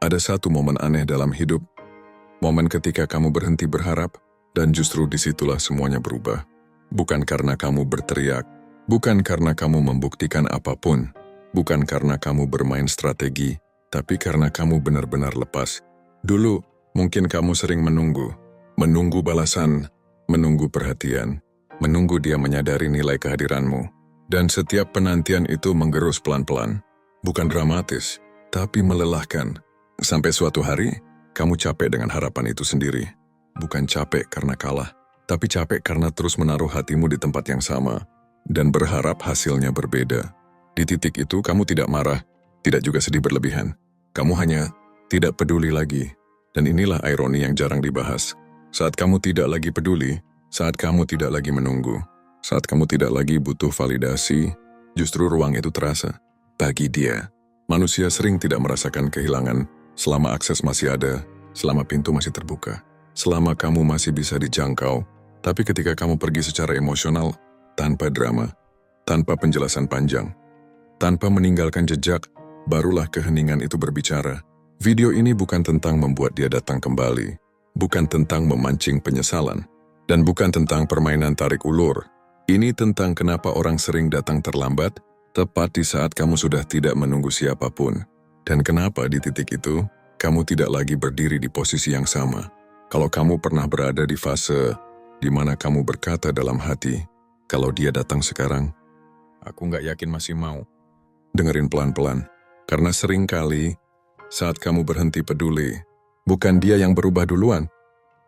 Ada satu momen aneh dalam hidup, momen ketika kamu berhenti berharap, dan justru disitulah semuanya berubah. Bukan karena kamu berteriak, bukan karena kamu membuktikan apapun, bukan karena kamu bermain strategi, tapi karena kamu benar-benar lepas. Dulu, mungkin kamu sering menunggu balasan, menunggu perhatian, menunggu dia menyadari nilai kehadiranmu. Dan setiap penantian itu menggerus pelan-pelan, bukan dramatis, tapi melelahkan. Sampai suatu hari, kamu capek dengan harapan itu sendiri. Bukan capek karena kalah, tapi capek karena terus menaruh hatimu di tempat yang sama, dan berharap hasilnya berbeda. Di titik itu, kamu tidak marah, tidak juga sedih berlebihan. Kamu hanya tidak peduli lagi. Dan inilah ironi yang jarang dibahas. Saat kamu tidak lagi peduli, saat kamu tidak lagi menunggu, saat kamu tidak lagi butuh validasi, justru ruang itu terasa. Bagi dia, manusia sering tidak merasakan kehilangan selama akses masih ada, selama pintu masih terbuka, selama kamu masih bisa dijangkau. Tapi ketika kamu pergi secara emosional, tanpa drama, tanpa penjelasan panjang, tanpa meninggalkan jejak, barulah keheningan itu berbicara. Video ini bukan tentang membuat dia datang kembali, bukan tentang memancing penyesalan, dan bukan tentang permainan tarik ulur. Ini tentang kenapa orang sering datang terlambat, tepat di saat kamu sudah tidak menunggu siapapun. Dan kenapa di titik itu, kamu tidak lagi berdiri di posisi yang sama. Kalau kamu pernah berada di fase di mana kamu berkata dalam hati, kalau dia datang sekarang, aku nggak yakin masih mau. Dengerin pelan-pelan, karena sering kali saat kamu berhenti peduli, bukan dia yang berubah duluan,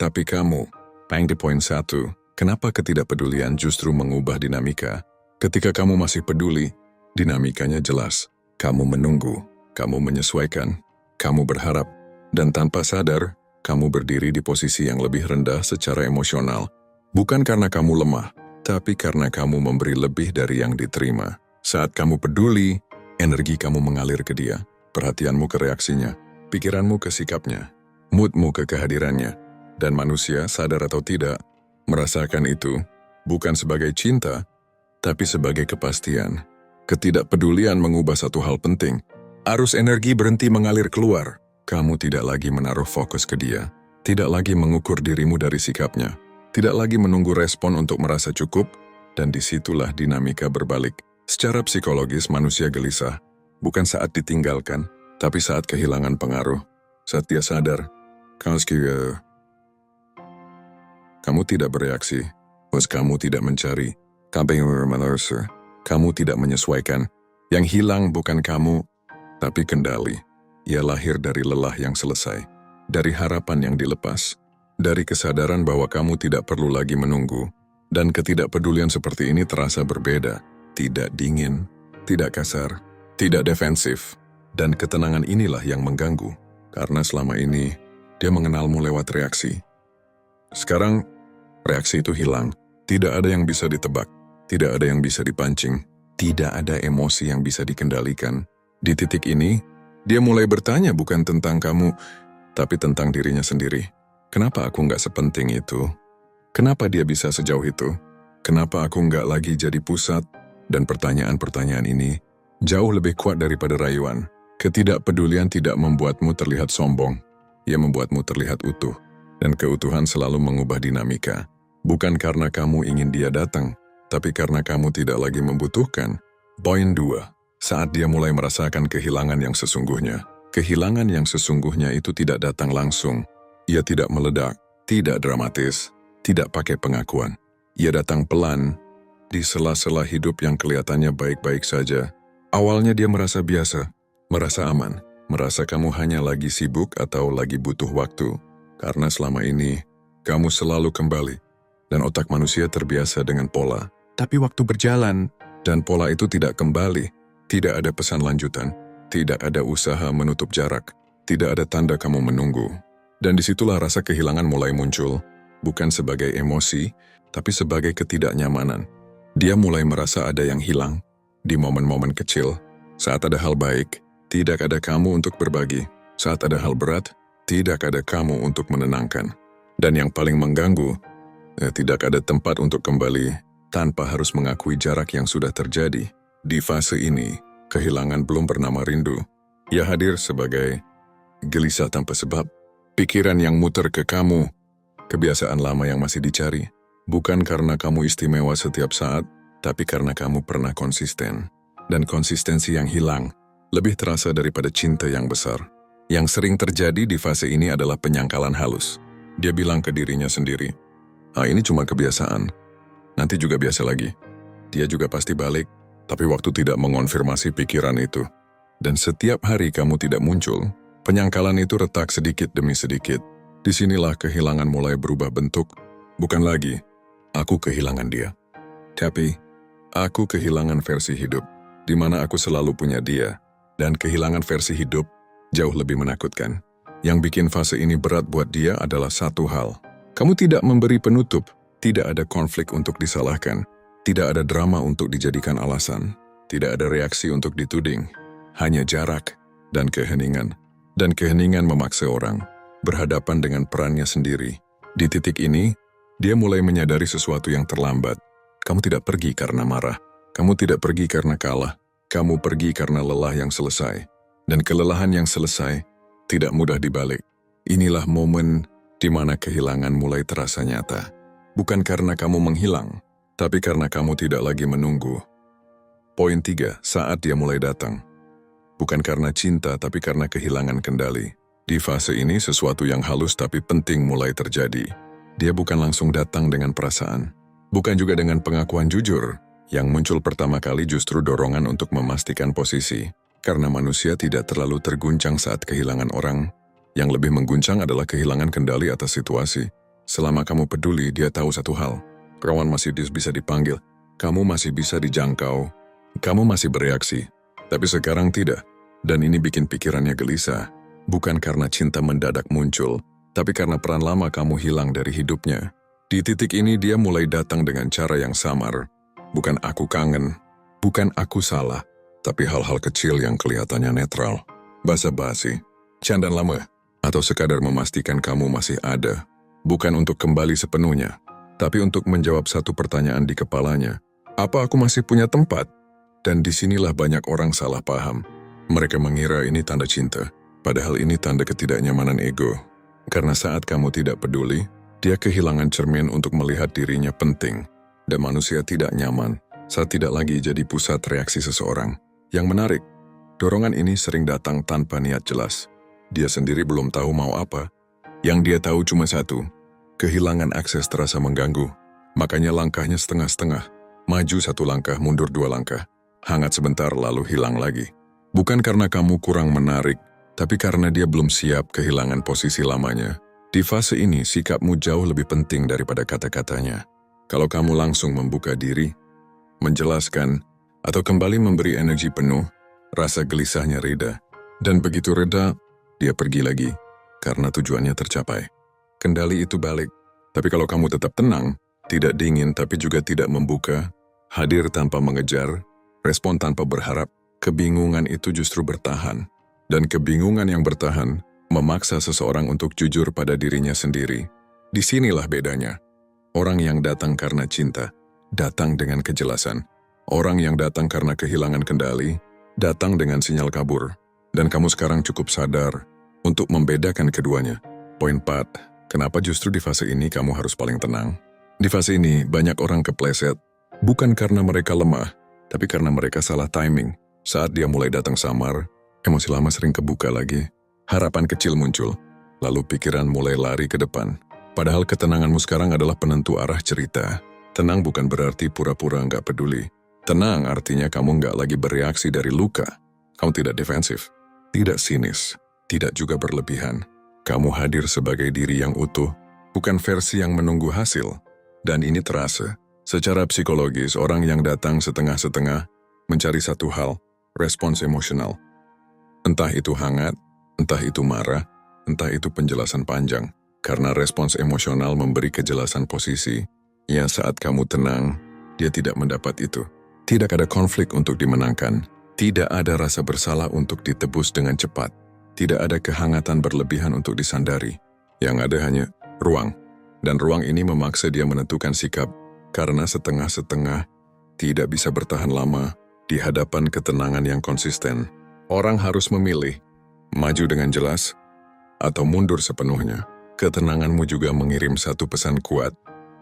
tapi kamu. Di poin 1, kenapa ketidakpedulian justru mengubah dinamika? Ketika kamu masih peduli, dinamikanya jelas. Kamu menunggu, kamu menyesuaikan, kamu berharap, dan tanpa sadar, kamu berdiri di posisi yang lebih rendah secara emosional. Bukan karena kamu lemah, tapi karena kamu memberi lebih dari yang diterima. Saat kamu peduli, energi kamu mengalir ke dia, perhatianmu ke reaksinya, pikiranmu ke sikapnya, moodmu ke kehadirannya. Dan manusia, sadar atau tidak, merasakan itu bukan sebagai cinta, tapi sebagai kepastian. Ketidakpedulian mengubah satu hal penting. Arus energi berhenti mengalir keluar. Kamu tidak lagi menaruh fokus ke dia, tidak lagi mengukur dirimu dari sikapnya, tidak lagi menunggu respon untuk merasa cukup, dan disitulah dinamika berbalik. Secara psikologis manusia gelisah, bukan saat ditinggalkan, tapi saat kehilangan pengaruh. Saat dia sadar, kamu tidak bereaksi, kamu tidak mencari, kamu tidak menyesuaikan. Yang hilang bukan kamu, tapi kendali. Ia lahir dari lelah yang selesai, dari harapan yang dilepas, dari kesadaran bahwa kamu tidak perlu lagi menunggu. Dan ketidakpedulian seperti ini terasa berbeda, tidak dingin, tidak kasar, tidak defensif. Dan ketenangan inilah yang mengganggu, karena selama ini dia mengenalmu lewat reaksi. Sekarang, reaksi itu hilang. Tidak ada yang bisa ditebak. Tidak ada yang bisa dipancing. Tidak ada emosi yang bisa dikendalikan. Di titik ini, dia mulai bertanya bukan tentang kamu, tapi tentang dirinya sendiri. Kenapa aku nggak sepenting itu? Kenapa dia bisa sejauh itu? Kenapa aku nggak lagi jadi pusat? Dan pertanyaan-pertanyaan ini jauh lebih kuat daripada rayuan. Ketidakpedulian tidak membuatmu terlihat sombong. Ia membuatmu terlihat utuh. Dan keutuhan selalu mengubah dinamika. Bukan karena kamu ingin dia datang, tapi karena kamu tidak lagi membutuhkan. Poin 2. Saat dia mulai merasakan kehilangan yang sesungguhnya. Kehilangan yang sesungguhnya itu tidak datang langsung. Ia tidak meledak, tidak dramatis, tidak pakai pengakuan. Ia datang pelan, di sela-sela hidup yang kelihatannya baik-baik saja. Awalnya dia merasa biasa, merasa aman, merasa kamu hanya lagi sibuk atau lagi butuh waktu. Karena selama ini, kamu selalu kembali, dan otak manusia terbiasa dengan pola. Tapi waktu berjalan, dan pola itu tidak kembali, tidak ada pesan lanjutan, tidak ada usaha menutup jarak, tidak ada tanda kamu menunggu. Dan disitulah rasa kehilangan mulai muncul, bukan sebagai emosi, tapi sebagai ketidaknyamanan. Dia mulai merasa ada yang hilang, di momen-momen kecil. Saat ada hal baik, tidak ada kamu untuk berbagi. Saat ada hal berat, tidak ada kamu untuk menenangkan. Dan yang paling mengganggu, tidak ada tempat untuk kembali tanpa harus mengakui jarak yang sudah terjadi. Di fase ini, kehilangan belum bernama rindu. Ia hadir sebagai gelisah tanpa sebab, pikiran yang muter ke kamu, kebiasaan lama yang masih dicari, bukan karena kamu istimewa setiap saat, tapi karena kamu pernah konsisten. Dan konsistensi yang hilang lebih terasa daripada cinta yang besar. Yang sering terjadi di fase ini adalah penyangkalan halus. Dia bilang ke dirinya sendiri, ini cuma kebiasaan, nanti juga biasa lagi. Dia juga pasti balik, tapi waktu tidak mengonfirmasi pikiran itu. Dan setiap hari kamu tidak muncul, penyangkalan itu retak sedikit demi sedikit. Disinilah kehilangan mulai berubah bentuk, bukan lagi, aku kehilangan dia. Tapi, aku kehilangan versi hidup, di mana aku selalu punya dia, dan kehilangan versi hidup jauh lebih menakutkan. Yang bikin fase ini berat buat dia adalah satu hal. Kamu tidak memberi penutup, tidak ada konflik untuk disalahkan, tidak ada drama untuk dijadikan alasan, tidak ada reaksi untuk dituding, hanya jarak dan keheningan. Dan keheningan memaksa orang berhadapan dengan perannya sendiri. Di titik ini, dia mulai menyadari sesuatu yang terlambat. Kamu tidak pergi karena marah. Kamu tidak pergi karena kalah, kamu pergi karena lelah yang selesai. Dan kelelahan yang selesai tidak mudah dibalik. Inilah momen di mana kehilangan mulai terasa nyata. Bukan karena kamu menghilang, tapi karena kamu tidak lagi menunggu. Poin 3, saat dia mulai datang. Bukan karena cinta, tapi karena kehilangan kendali. Di fase ini sesuatu yang halus tapi penting mulai terjadi. Dia bukan langsung datang dengan perasaan. Bukan juga dengan pengakuan jujur. Yang muncul pertama kali justru dorongan untuk memastikan posisi. Karena manusia tidak terlalu terguncang saat kehilangan orang. Yang lebih mengguncang adalah kehilangan kendali atas situasi. Selama kamu peduli, dia tahu satu hal. Kawan masih bisa dipanggil. Kamu masih bisa dijangkau. Kamu masih bereaksi. Tapi sekarang tidak. Dan ini bikin pikirannya gelisah. Bukan karena cinta mendadak muncul, tapi karena peran lama kamu hilang dari hidupnya. Di titik ini dia mulai datang dengan cara yang samar. Bukan aku kangen, bukan aku salah, tapi hal-hal kecil yang kelihatannya netral, basa-basi, candaan lama, atau sekadar memastikan kamu masih ada. Bukan untuk kembali sepenuhnya, tapi untuk menjawab satu pertanyaan di kepalanya. Apa aku masih punya tempat? Dan disinilah banyak orang salah paham. Mereka mengira ini tanda cinta, padahal ini tanda ketidaknyamanan ego. Karena saat kamu tidak peduli, dia kehilangan cermin untuk melihat dirinya penting. Dan manusia tidak nyaman saat tidak lagi jadi pusat reaksi seseorang. Yang menarik, dorongan ini sering datang tanpa niat jelas. Dia sendiri belum tahu mau apa. Yang dia tahu cuma satu, kehilangan akses terasa mengganggu. Makanya langkahnya setengah-setengah, maju satu langkah, mundur dua langkah. Hangat sebentar lalu hilang lagi. Bukan karena kamu kurang menarik, tapi karena dia belum siap kehilangan posisi lamanya. Di fase ini, sikapmu jauh lebih penting daripada kata-katanya. Kalau kamu langsung membuka diri, menjelaskan, atau kembali memberi energi penuh, rasa gelisahnya reda. Dan begitu reda, dia pergi lagi, karena tujuannya tercapai. Kendali itu balik. Tapi kalau kamu tetap tenang, tidak dingin tapi juga tidak membuka, hadir tanpa mengejar, respon tanpa berharap, kebingungan itu justru bertahan. Dan kebingungan yang bertahan memaksa seseorang untuk jujur pada dirinya sendiri. Disinilah bedanya. Orang yang datang karena cinta, datang dengan kejelasan. Orang yang datang karena kehilangan kendali, datang dengan sinyal kabur. Dan kamu sekarang cukup sadar untuk membedakan keduanya. Poin 4, kenapa justru di fase ini kamu harus paling tenang? Di fase ini banyak orang kepleset, bukan karena mereka lemah, tapi karena mereka salah timing. Saat dia mulai datang samar, emosi lama sering kebuka lagi. Harapan kecil muncul, lalu pikiran mulai lari ke depan. Padahal ketenanganmu sekarang adalah penentu arah cerita. Tenang bukan berarti pura-pura nggak peduli. Tenang artinya kamu nggak lagi bereaksi dari luka. Kamu tidak defensif, tidak sinis, tidak juga berlebihan. Kamu hadir sebagai diri yang utuh, bukan versi yang menunggu hasil. Dan ini terasa. Secara psikologis, orang yang datang setengah-setengah mencari satu hal, respons emosional. Entah itu hangat, entah itu marah, entah itu penjelasan panjang. Karena respons emosional memberi kejelasan posisi, ya saat kamu tenang, dia tidak mendapat itu. Tidak ada konflik untuk dimenangkan, tidak ada rasa bersalah untuk ditebus dengan cepat, tidak ada kehangatan berlebihan untuk disandari. Yang ada hanya ruang, dan ruang ini memaksa dia menentukan sikap, karena setengah-setengah tidak bisa bertahan lama di hadapan ketenangan yang konsisten. Orang harus memilih, maju dengan jelas, atau mundur sepenuhnya. Ketenanganmu juga mengirim satu pesan kuat,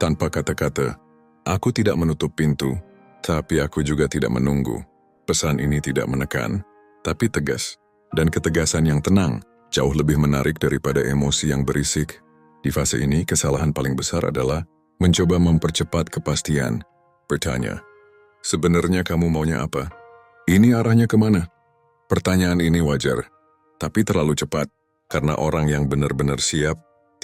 tanpa kata-kata. Aku tidak menutup pintu, tapi aku juga tidak menunggu. Pesan ini tidak menekan, tapi tegas. Dan ketegasan yang tenang, jauh lebih menarik daripada emosi yang berisik. Di fase ini, kesalahan paling besar adalah mencoba mempercepat kepastian. Bertanya, sebenarnya kamu maunya apa? Ini arahnya kemana? Pertanyaan ini wajar, tapi terlalu cepat, karena orang yang benar-benar siap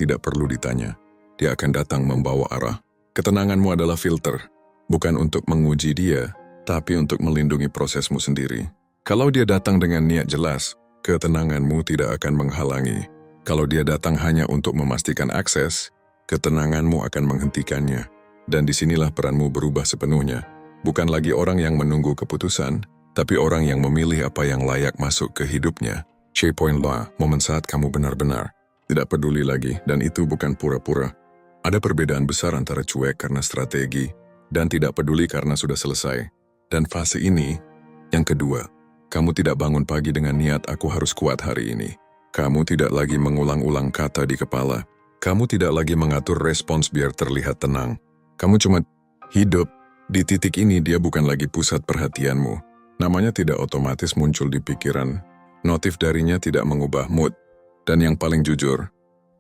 tidak perlu ditanya. Dia akan datang membawa arah. Ketenanganmu adalah filter, bukan untuk menguji dia, tapi untuk melindungi prosesmu sendiri. Kalau dia datang dengan niat jelas, ketenanganmu tidak akan menghalangi. Kalau dia datang hanya untuk memastikan akses, ketenanganmu akan menghentikannya. Dan disinilah peranmu berubah sepenuhnya. Bukan lagi orang yang menunggu keputusan, tapi orang yang memilih apa yang layak masuk ke hidupnya. Checkpoint lah, momen saat kamu benar-benar tidak peduli lagi, dan itu bukan pura-pura. Ada perbedaan besar antara cuek karena strategi, dan tidak peduli karena sudah selesai. Dan fase ini, yang kedua, kamu tidak bangun pagi dengan niat aku harus kuat hari ini. Kamu tidak lagi mengulang-ulang kata di kepala. Kamu tidak lagi mengatur respons biar terlihat tenang. Kamu cuma hidup. Di titik ini dia bukan lagi pusat perhatianmu. Namanya tidak otomatis muncul di pikiran. Notif darinya tidak mengubah mood. Dan yang paling jujur,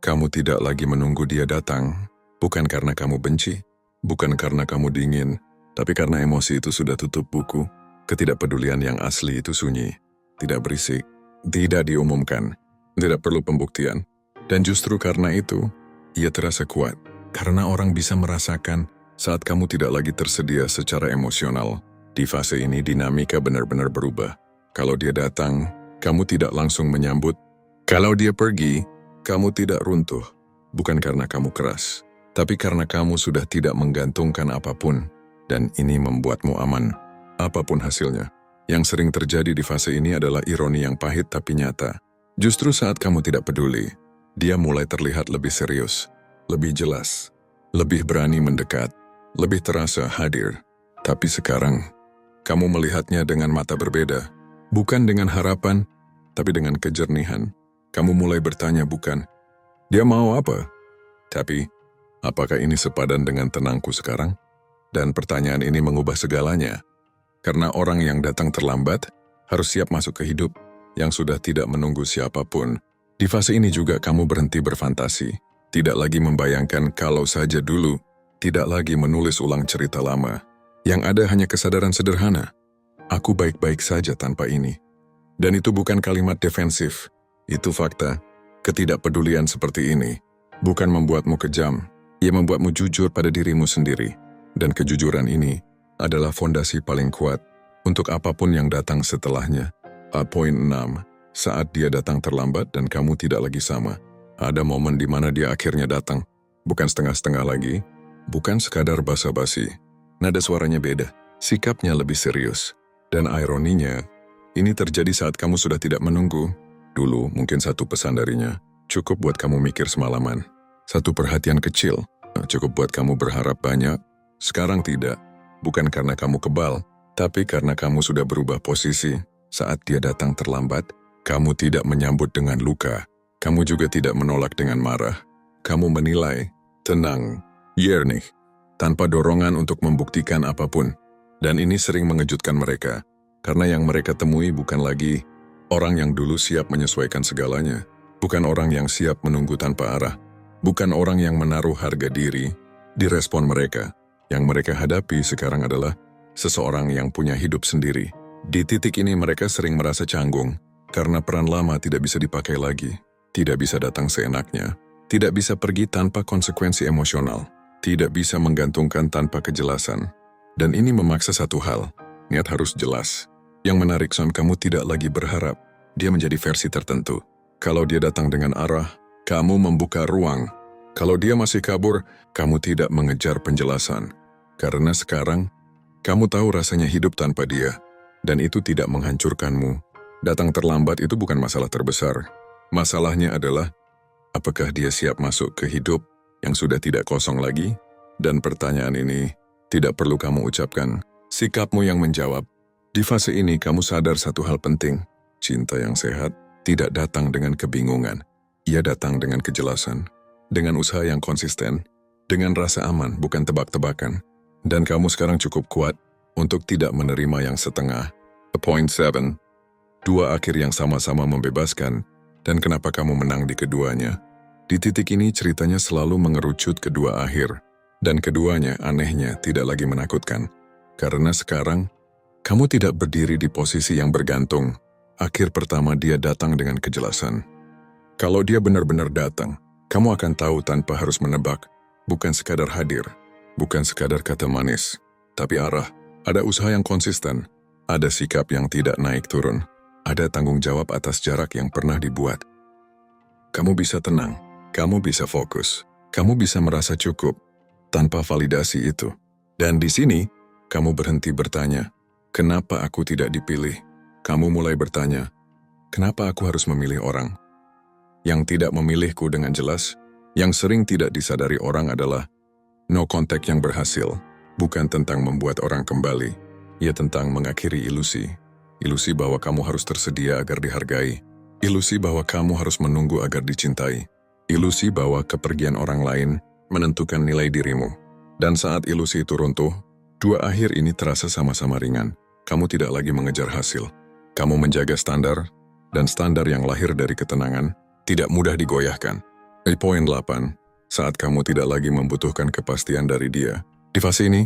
kamu tidak lagi menunggu dia datang. Bukan karena kamu benci, bukan karena kamu dingin, tapi karena emosi itu sudah tutup buku. Ketidakpedulian yang asli itu sunyi, tidak berisik, tidak diumumkan, tidak perlu pembuktian. Dan justru karena itu, ia terasa kuat. Karena orang bisa merasakan saat kamu tidak lagi tersedia secara emosional. Di fase ini dinamika benar-benar berubah. Kalau dia datang, kamu tidak langsung menyambut. Kalau dia pergi, kamu tidak runtuh. Bukan karena kamu keras, tapi karena kamu sudah tidak menggantungkan apapun. Dan ini membuatmu aman, apapun hasilnya. Yang sering terjadi di fase ini adalah ironi yang pahit tapi nyata. Justru saat kamu tidak peduli, dia mulai terlihat lebih serius, lebih jelas, lebih berani mendekat, lebih terasa hadir. Tapi sekarang, kamu melihatnya dengan mata berbeda. Bukan dengan harapan, tapi dengan kejernihan. Kamu mulai bertanya bukan, dia mau apa? Tapi, apakah ini sepadan dengan tenangku sekarang? Dan pertanyaan ini mengubah segalanya. Karena orang yang datang terlambat, harus siap masuk ke hidup yang sudah tidak menunggu siapapun. Di fase ini juga kamu berhenti berfantasi. Tidak lagi membayangkan kalau saja dulu, tidak lagi menulis ulang cerita lama. Yang ada hanya kesadaran sederhana. Aku baik-baik saja tanpa ini. Dan itu bukan kalimat defensif. Itu fakta. Ketidakpedulian seperti ini bukan membuatmu kejam. Ia membuatmu jujur pada dirimu sendiri. Dan kejujuran ini adalah fondasi paling kuat untuk apapun yang datang setelahnya. Poin 6. Saat dia datang terlambat dan kamu tidak lagi sama. Ada momen di mana dia akhirnya datang. Bukan setengah-setengah lagi. Bukan sekadar basa-basi. Nada suaranya beda. Sikapnya lebih serius. Dan ironinya, ini terjadi saat kamu sudah tidak menunggu. Dulu mungkin satu pesan darinya cukup buat kamu mikir semalaman. Satu perhatian kecil cukup buat kamu berharap banyak. Sekarang tidak. Bukan karena kamu kebal, tapi karena kamu sudah berubah posisi. Saat dia datang terlambat, kamu tidak menyambut dengan luka. Kamu juga tidak menolak dengan marah. Kamu menilai, tenang, yernih, tanpa dorongan untuk membuktikan apapun. Dan ini sering mengejutkan mereka, karena yang mereka temui bukan lagi orang yang dulu siap menyesuaikan segalanya, bukan orang yang siap menunggu tanpa arah, bukan orang yang menaruh harga diri di respon mereka. Yang mereka hadapi sekarang adalah seseorang yang punya hidup sendiri. Di titik ini mereka sering merasa canggung, karena peran lama tidak bisa dipakai lagi, tidak bisa datang seenaknya, tidak bisa pergi tanpa konsekuensi emosional, tidak bisa menggantungkan tanpa kejelasan. Dan ini memaksa satu hal, niat harus jelas. Yang menarik Son, kamu tidak lagi berharap dia menjadi versi tertentu. Kalau dia datang dengan arah, kamu membuka ruang. Kalau dia masih kabur, kamu tidak mengejar penjelasan. Karena sekarang, kamu tahu rasanya hidup tanpa dia. Dan itu tidak menghancurkanmu. Datang terlambat itu bukan masalah terbesar. Masalahnya adalah, apakah dia siap masuk ke hidup yang sudah tidak kosong lagi? Dan pertanyaan ini tidak perlu kamu ucapkan. Sikapmu yang menjawab. Di fase ini kamu sadar satu hal penting. Cinta yang sehat tidak datang dengan kebingungan. Ia datang dengan kejelasan, dengan usaha yang konsisten, dengan rasa aman bukan tebak-tebakan. Dan kamu sekarang cukup kuat untuk tidak menerima yang setengah. Point 7. Dua akhir yang sama-sama membebaskan, dan kenapa kamu menang di keduanya. Di titik ini ceritanya selalu mengerucut kedua akhir, dan keduanya anehnya tidak lagi menakutkan. Karena sekarang, kamu tidak berdiri di posisi yang bergantung. Akhir pertama dia datang dengan kejelasan. Kalau dia benar-benar datang, kamu akan tahu tanpa harus menebak. Bukan sekadar hadir, bukan sekadar kata manis, tapi arah. Ada usaha yang konsisten, ada sikap yang tidak naik turun, ada tanggung jawab atas jarak yang pernah dibuat. Kamu bisa tenang, kamu bisa fokus, kamu bisa merasa cukup tanpa validasi itu. Dan di sini, kamu berhenti bertanya, kenapa aku tidak dipilih? Kamu mulai bertanya, kenapa aku harus memilih orang yang tidak memilihku dengan jelas? Yang sering tidak disadari orang adalah no contact yang berhasil, bukan tentang membuat orang kembali. Ia tentang mengakhiri ilusi. Ilusi bahwa kamu harus tersedia agar dihargai. Ilusi bahwa kamu harus menunggu agar dicintai. Ilusi bahwa kepergian orang lain menentukan nilai dirimu. Dan saat ilusi itu runtuh, dua akhir ini terasa sama-sama ringan. Kamu tidak lagi mengejar hasil. Kamu menjaga standar, dan standar yang lahir dari ketenangan tidak mudah digoyahkan. Di poin 8, saat kamu tidak lagi membutuhkan kepastian dari dia. Di fase ini,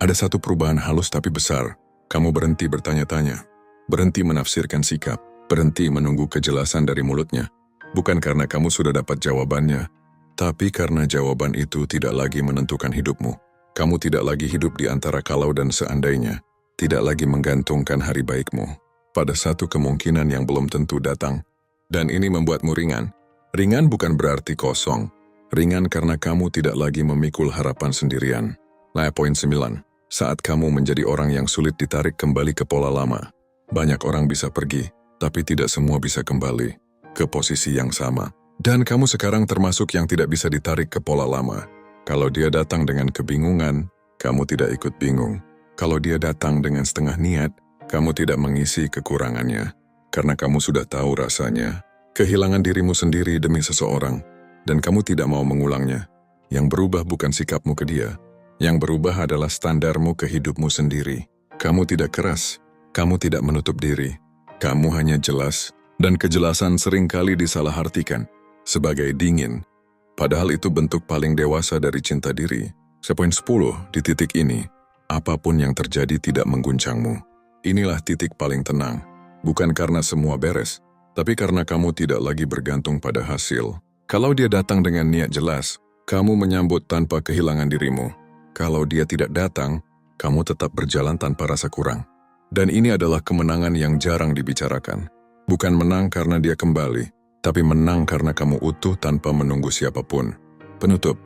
ada satu perubahan halus tapi besar. Kamu berhenti bertanya-tanya, berhenti menafsirkan sikap, berhenti menunggu kejelasan dari mulutnya. Bukan karena kamu sudah dapat jawabannya, tapi karena jawaban itu tidak lagi menentukan hidupmu. Kamu tidak lagi hidup di antara kalau dan seandainya, tidak lagi menggantungkan hari baikmu pada satu kemungkinan yang belum tentu datang. Dan ini membuatmu ringan. Ringan bukan berarti kosong. Ringan karena kamu tidak lagi memikul harapan sendirian. Nah, poin 9. Saat kamu menjadi orang yang sulit ditarik kembali ke pola lama. Banyak orang bisa pergi, tapi tidak semua bisa kembali ke posisi yang sama. Dan kamu sekarang termasuk yang tidak bisa ditarik ke pola lama. Kalau dia datang dengan kebingungan, kamu tidak ikut bingung. Kalau dia datang dengan setengah niat, kamu tidak mengisi kekurangannya. Karena kamu sudah tahu rasanya. Kehilangan dirimu sendiri demi seseorang, dan kamu tidak mau mengulangnya. Yang berubah bukan sikapmu ke dia. Yang berubah adalah standarmu ke hidupmu sendiri. Kamu tidak keras, kamu tidak menutup diri. Kamu hanya jelas, dan kejelasan seringkali disalahartikan sebagai dingin. Padahal itu bentuk paling dewasa dari cinta diri. Poin 10, di titik ini, apapun yang terjadi tidak mengguncangmu. Inilah titik paling tenang. Bukan karena semua beres, tapi karena kamu tidak lagi bergantung pada hasil. Kalau dia datang dengan niat jelas, kamu menyambut tanpa kehilangan dirimu. Kalau dia tidak datang, kamu tetap berjalan tanpa rasa kurang. Dan ini adalah kemenangan yang jarang dibicarakan. Bukan menang karena dia kembali, tapi menang karena kamu utuh tanpa menunggu siapapun. Penutup,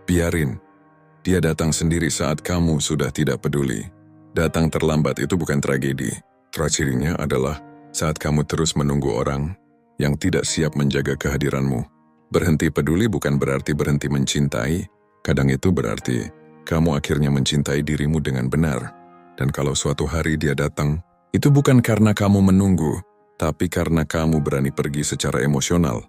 biarin. Dia datang sendiri saat kamu sudah tidak peduli. Datang terlambat itu bukan tragedi. Tragedinya adalah saat kamu terus menunggu orang yang tidak siap menjaga kehadiranmu. Berhenti peduli bukan berarti berhenti mencintai. Kadang itu berarti kamu akhirnya mencintai dirimu dengan benar. Dan kalau suatu hari dia datang, itu bukan karena kamu menunggu, tapi karena kamu berani pergi secara emosional.